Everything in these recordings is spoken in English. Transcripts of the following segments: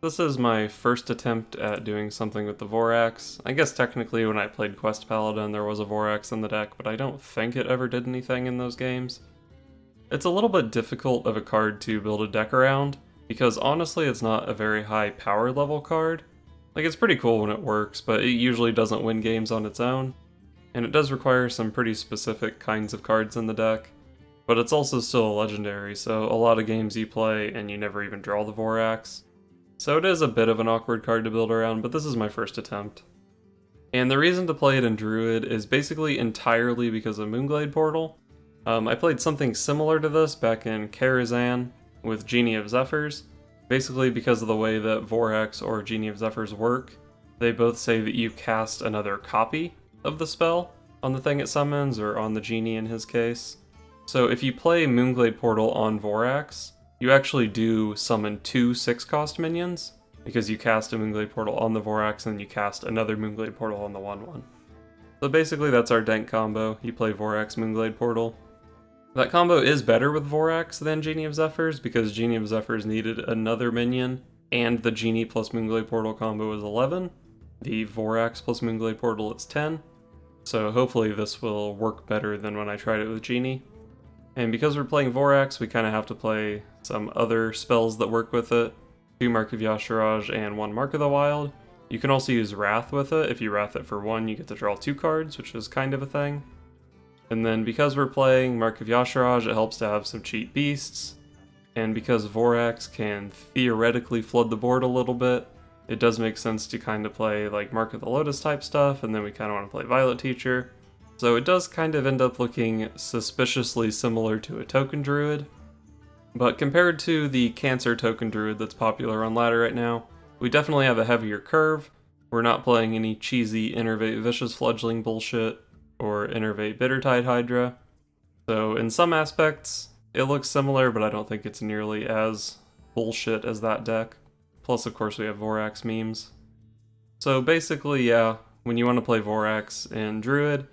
This is my first attempt at doing something with the Voraxx. I guess technically when I played Quest Paladin there was a Voraxx in the deck, but I don't think it ever did anything in those games. It's a little bit difficult of a card to build a deck around, because honestly it's not a very high power level card. Like, it's pretty cool when it works, but it usually doesn't win games on its own. And it does require some pretty specific kinds of cards in the deck. But it's also still a legendary, so a lot of games you play and you never even draw the Voraxx. So it is a bit of an awkward card to build around, but this is my first attempt. And the reason to play it in Druid is basically entirely because of Moonglade Portal. I played something similar to this back in Karazhan with Genie of Zephyrs. Basically because of the way that Voraxx or Genie of Zephyrs work, they both say that you cast another copy of the spell on the thing it summons, or on the Genie in his case. So if you play Moonglade Portal on Voraxx, you actually do summon two 6-cost minions, because you cast a Moonglade Portal on the Voraxx and then you cast another Moonglade Portal on the 1/1. So basically that's our Denk combo. You play Voraxx Moonglade Portal. That combo is better with Voraxx than Genie of Zephyrs, because Genie of Zephyrs needed another minion, and the Genie plus Moonglade Portal combo is 11. The Voraxx plus Moonglade Portal is 10. So hopefully this will work better than when I tried it with Genie. And because we're playing Voraxx, we kind of have to play some other spells that work with it. 2 Mark of Yasharaj and 1 Mark of the Wild. You can also use Wrath with it. If you Wrath it for 1, you get to draw 2 cards, which is kind of a thing. And then because we're playing Mark of Yasharaj, it helps to have some cheap beasts. And because Voraxx can theoretically flood the board a little bit, it does make sense to kind of play like Mark of the Lotus type stuff, and then we kind of want to play Violet Teacher. So it does kind of end up looking suspiciously similar to a Token Druid. But compared to the Cancer Token Druid that's popular on ladder right now, we definitely have a heavier curve. We're not playing any cheesy Innervate Vicious Fledgling bullshit, or Innervate Bittertide Hydra. So in some aspects, it looks similar, but I don't think it's nearly as bullshit as that deck. Plus, of course, we have Voraxx memes. So basically, yeah, when you want to play Voraxx in Druid,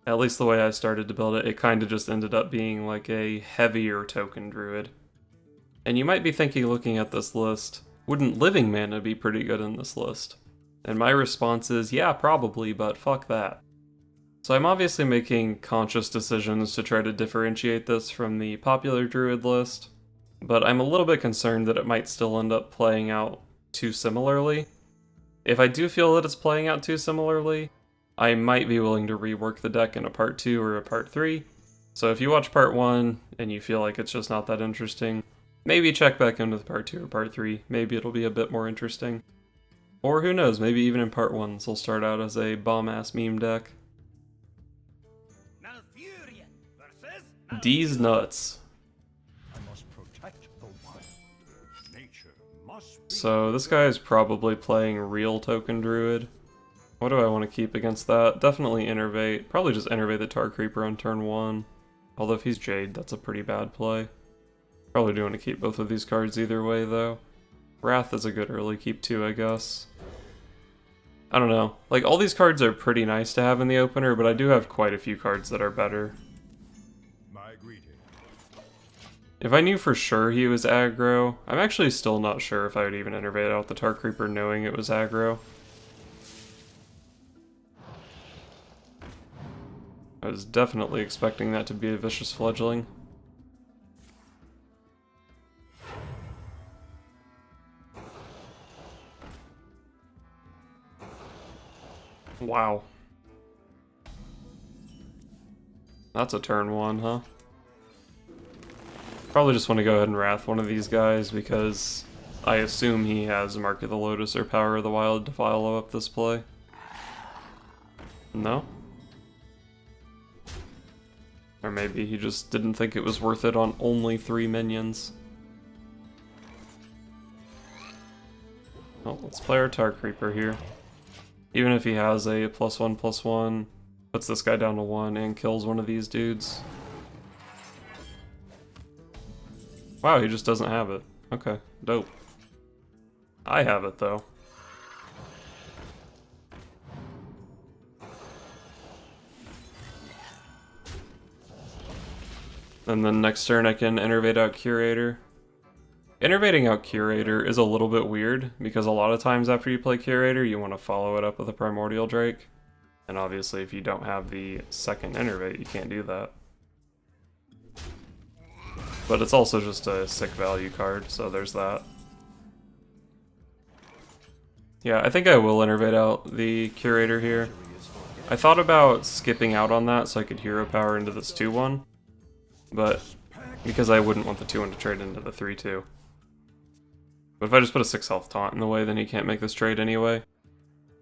at least the way I started to build it, it kind of just ended up being like a heavier Token Druid. And you might be thinking, looking at this list, wouldn't Living Mana be pretty good in this list? And my response is, yeah, probably, but fuck that. So I'm obviously making conscious decisions to try to differentiate this from the popular Druid list, but I'm a little bit concerned that it might still end up playing out too similarly. If I do feel that it's playing out too similarly, I might be willing to rework the deck in a part 2 or a part 3. So if you watch part 1 and you feel like it's just not that interesting, maybe check back in with part 2 or part 3. Maybe it'll be a bit more interesting. Or who knows, maybe even in part 1 this will start out as a bomb-ass meme deck. D's nuts. So this guy is probably playing real Token Druid. What do I want to keep against that? Definitely Innervate. Probably just Innervate the Tar Creeper on turn 1. Although if he's Jade, that's a pretty bad play. Probably do want to keep both of these cards either way, though. Wrath is a good early keep too, I guess. I don't know. Like, all these cards are pretty nice to have in the opener, but I do have quite a few cards that are better. If I knew for sure he was aggro, I'm actually still not sure if I would even Innervate out the Tar Creeper knowing it was aggro. I was definitely expecting that to be a Vicious Fledgling. Wow. That's a turn 1, huh? Probably just want to go ahead and Wrath one of these guys, because I assume he has Mark of the Lotus or Power of the Wild to follow up this play. No? Or maybe he just didn't think it was worth it on only 3 minions. Well, let's play our Tar Creeper here. Even if he has a +1/+1, puts this guy down to 1 and kills one of these dudes. Wow, he just doesn't have it. Okay, dope. I have it, though. And then next turn I can Innervate out Curator. Innervating out Curator is a little bit weird, because a lot of times after you play Curator, you want to follow it up with a Primordial Drake. And obviously if you don't have the second Innervate, you can't do that. But it's also just a sick value card, so there's that. Yeah, I think I will Innervate out the Curator here. I thought about skipping out on that so I could Hero Power into this 2-1, but because I wouldn't want the 2-1 to trade into the 3-2. But if I just put a 6 health taunt in the way, then he can't make this trade anyway.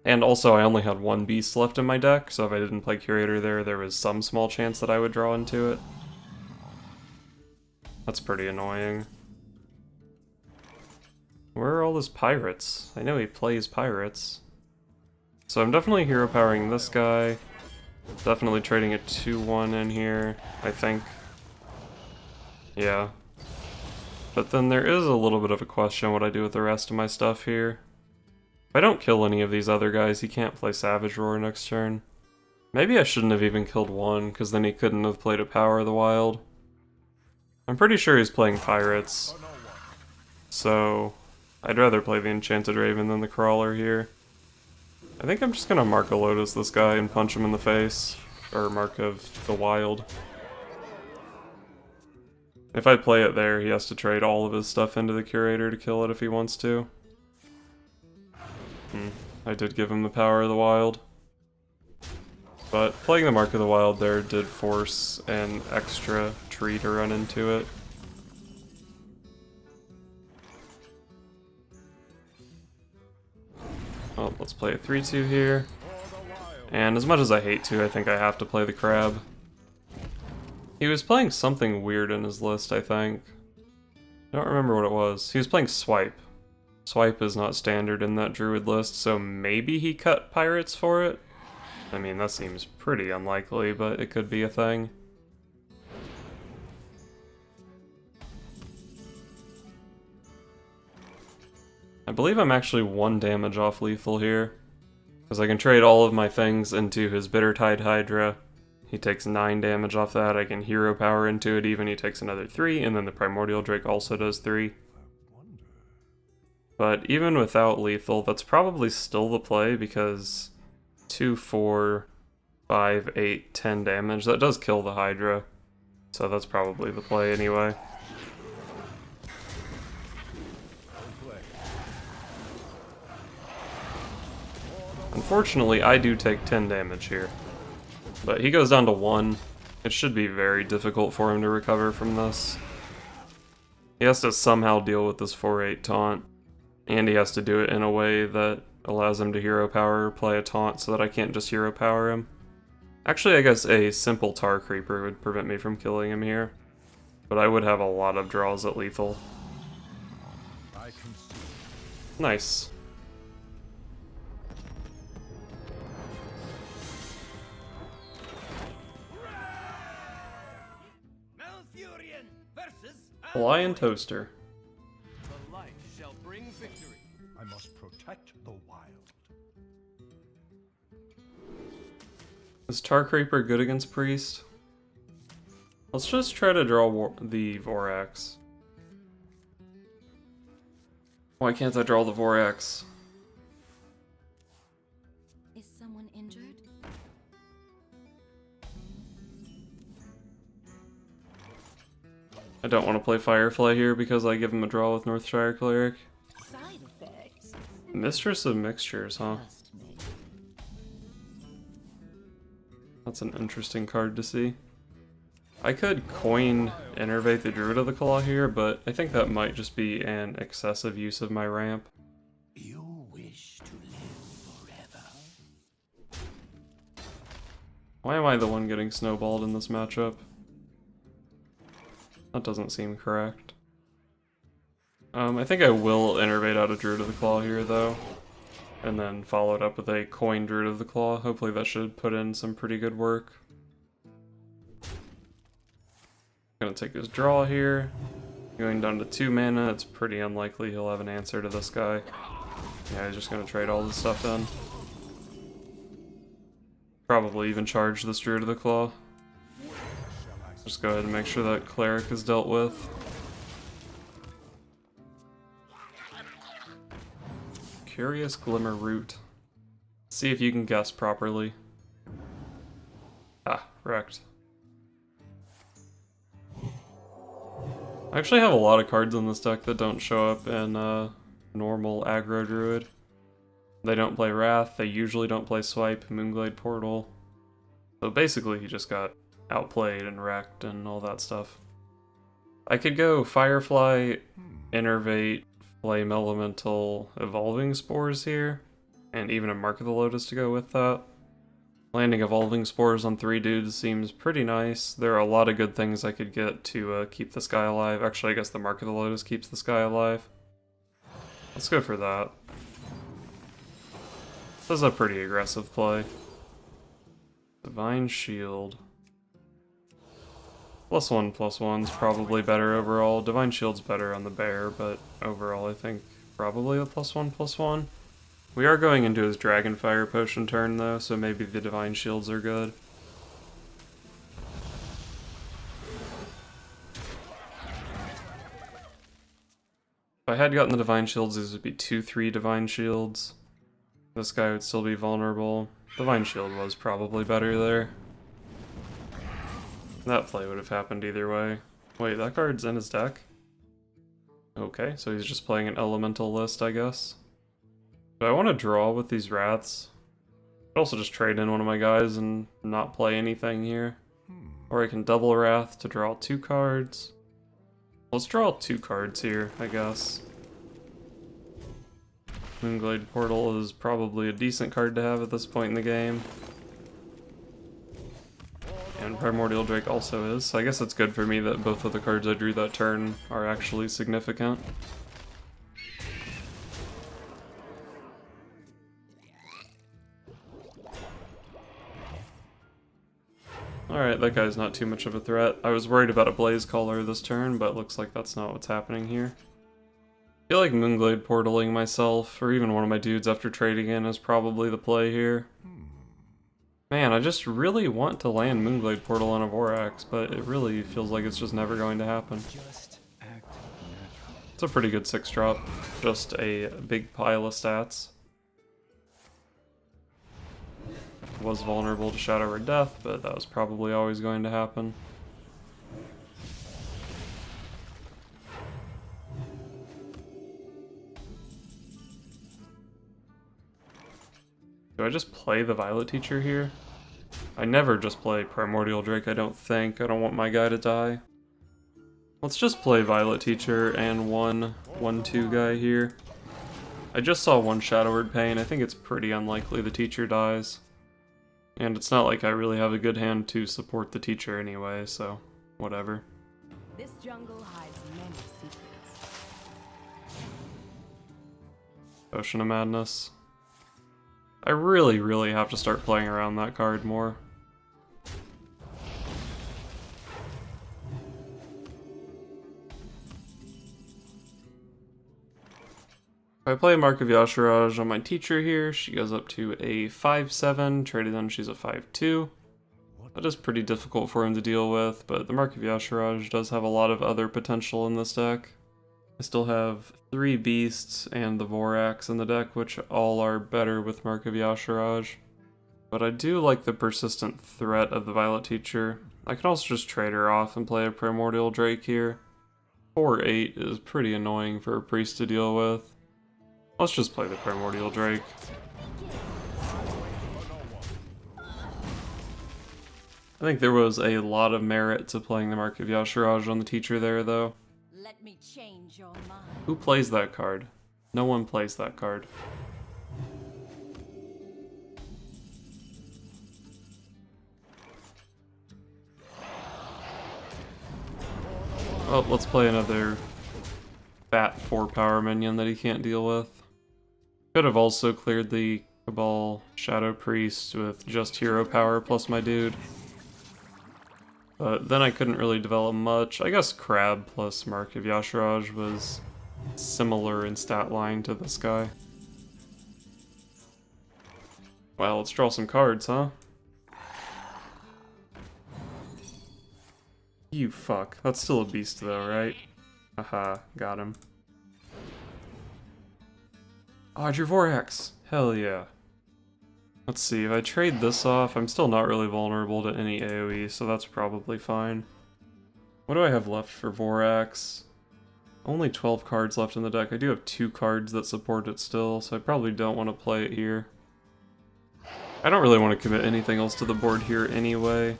And also, I only had 1 beast left in my deck, so if I didn't play Curator there was some small chance that I would draw into it. That's pretty annoying. Where are all his pirates? I know he plays pirates. So I'm definitely hero powering this guy. Definitely trading a 2-1 in here, I think. Yeah. But then there is a little bit of a question what I do with the rest of my stuff here. If I don't kill any of these other guys, he can't play Savage Roar next turn. Maybe I shouldn't have even killed one, because then he couldn't have played a Power of the Wild. I'm pretty sure he's playing pirates. So I'd rather play the Enchanted Raven than the Crawler here. I think I'm just gonna Mark of Lotus this guy and punch him in the face. Or Mark of the Wild. If I play it there, he has to trade all of his stuff into the Curator to kill it if he wants to. I did give him the Power of the Wild. But playing the Mark of the Wild there did force an extra tree to run into it. Well, let's play a 3-2 here. And as much as I hate to, I think I have to play the crab. He was playing something weird in his list, I think. I don't remember what it was. He was playing Swipe. Swipe is not standard in that Druid list, so maybe he cut Pirates for it? I mean, that seems pretty unlikely, but it could be a thing. I believe I'm actually 1 damage off lethal here, because I can trade all of my things into his Bittertide Hydra. He takes 9 damage off that, I can hero power into it even, he takes another 3, and then the Primordial Drake also does 3. But even without lethal, that's probably still the play, because 2, 4, 5, 8, 10 damage, that does kill the Hydra. So that's probably the play anyway. Unfortunately, I do take 10 damage here. But he goes down to 1. It should be very difficult for him to recover from this. He has to somehow deal with this 4-8 taunt. And he has to do it in a way that allows him to hero power or play a taunt so that I can't just hero power him. Actually, I guess a simple Tar Creeper would prevent me from killing him here. But I would have a lot of draws at lethal. Nice. Lion Toaster. The light shall bring victory. I must protect the wild. Is Tar Creeper good against Priest? Let's just try to draw the Voraxx. Why can't I draw the Voraxx? Is someone injured? I don't want to play Firefly here because I give him a draw with Northshire Cleric. Side effects. Mistress of Mixtures, huh? Trust me. That's an interesting card to see. I could coin Innervate the Druid of the Claw here, but I think that might just be an excessive use of my ramp. You wish to live forever. Why am I the one getting snowballed in this matchup? That doesn't seem correct. I think I will Innervate out a Druid of the Claw here, though. And then follow it up with a coin Druid of the Claw. Hopefully that should put in some pretty good work. Gonna take his draw here. Going down to 2 mana, it's pretty unlikely he'll have an answer to this guy. Yeah, he's just gonna trade all this stuff in. Probably even charge this Druid of the Claw. Just go ahead and make sure that Cleric is dealt with. Curious Glimmer Root. See if you can guess properly. Ah, wrecked. I actually have a lot of cards in this deck that don't show up in normal Aggro Druid. They don't play Wrath, they usually don't play Swipe, Moonglade Portal. So basically he just got outplayed and wrecked and all that stuff. I could go Firefly, Innervate, Flame Elemental, Evolving Spores here, and even a Mark of the Lotus to go with that. Landing Evolving Spores on 3 dudes seems pretty nice. There are a lot of good things I could get to keep this guy alive. Actually, I guess the Mark of the Lotus keeps this guy alive. Let's go for that. This is a pretty aggressive play. Divine Shield. +1/+1's probably better overall. Divine Shield's better on the bear, but overall I think probably a +1/+1. We are going into his Dragonfire Potion turn though, so maybe the Divine Shields are good. If I had gotten the Divine Shields, these would be 2/3 Divine Shields. This guy would still be vulnerable. Divine Shield was probably better there. That play would have happened either way. Wait, that card's in his deck? Okay, so he's just playing an elemental list, I guess. Do I want to draw with these Wraths? I'd also just trade in one of my guys and not play anything here. Or I can double Wrath to draw 2 cards. Let's draw 2 cards here, I guess. Moonglade Portal is probably a decent card to have at this point in the game. And Primordial Drake also is, so I guess it's good for me that both of the cards I drew that turn are actually significant. Alright, that guy's not too much of a threat. I was worried about a Blaze Caller this turn, but looks like that's not what's happening here. I feel like Moonglade Portaling myself, or even one of my dudes after trading in, is probably the play here. Man, I just really want to land Moonglade Portal on a Voraxx, but it really feels like it's just never going to happen. It's a pretty good 6-drop, just a big pile of stats. Was vulnerable to Shadow or Death, but that was probably always going to happen. Do I just play the Violet Teacher here? I never just play Primordial Drake, I don't think. I don't want my guy to die. Let's just play Violet Teacher and one 1/2 guy here. I just saw one Shadow Word Pain. I think it's pretty unlikely the Teacher dies. And it's not like I really have a good hand to support the Teacher anyway, so whatever. This jungle hides many secrets. Ocean of Madness. I really have to start playing around that card more. If I play Mark of Yashiraj on my Teacher here, she goes up to a 5/7, traded in she's a 5/2. That is pretty difficult for him to deal with, but the Mark of Yashiraj does have a lot of other potential in this deck. I still have 3 Beasts and the Voraxx in the deck, which all are better with Mark of Yashiraj. But I do like the persistent threat of the Violet Teacher. I can also just trade her off and play a Primordial Drake here. 4/8 is pretty annoying for a priest to deal with. Let's just play the Primordial Drake. I think there was a lot of merit to playing the Mark of Yashiraj on the Teacher there, though. Let me change your mind. Who plays that card? No one plays that card. Oh, let's play another fat 4-power minion that he can't deal with. Could have also cleared the Cabal Shadow Priest with just hero power plus my dude. But then I couldn't really develop much. I guess Crab plus Mark of Yashiraj was similar in stat line to this guy. Well, let's draw some cards, huh? You fuck. That's still a beast though, right? Haha, got him. Oh, your Voraxx. Hell yeah. Let's see, if I trade this off, I'm still not really vulnerable to any AoE, so that's probably fine. What do I have left for Voraxx? Only 12 cards left in the deck. I do have 2 cards that support it still, so I probably don't want to play it here. I don't really want to commit anything else to the board here anyway.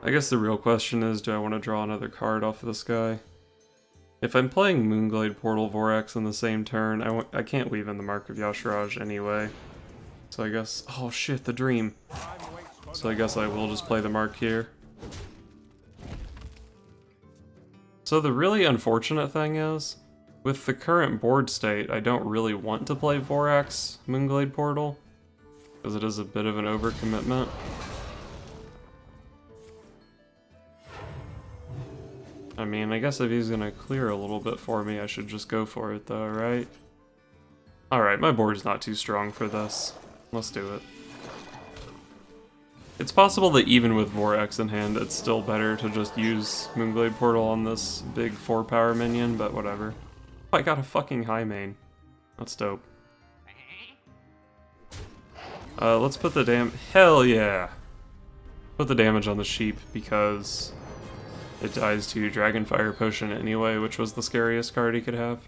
I guess the real question is, do I want to draw another card off of this guy? If I'm playing Moonglade Portal Voraxx in the same turn, I can't weave in the Mark of Yasharaj anyway. So I guess... oh shit, the dream. So I guess I will just play the Mark here. So the really unfortunate thing is, with the current board state, I don't really want to play Voraxx Moonglade Portal, because it is a bit of an overcommitment. I mean, I guess if he's gonna clear a little bit for me, I should just go for it though, right? Alright, my board's not too strong for this. Let's do it. It's possible that even with Voraxx in hand, it's still better to just use Moonglade Portal on this big 4-power minion, but whatever. Oh, I got a fucking high main. That's dope. Let's put the hell yeah! Put the damage on the sheep, because it dies to Dragonfire Potion anyway, which was the scariest card he could have.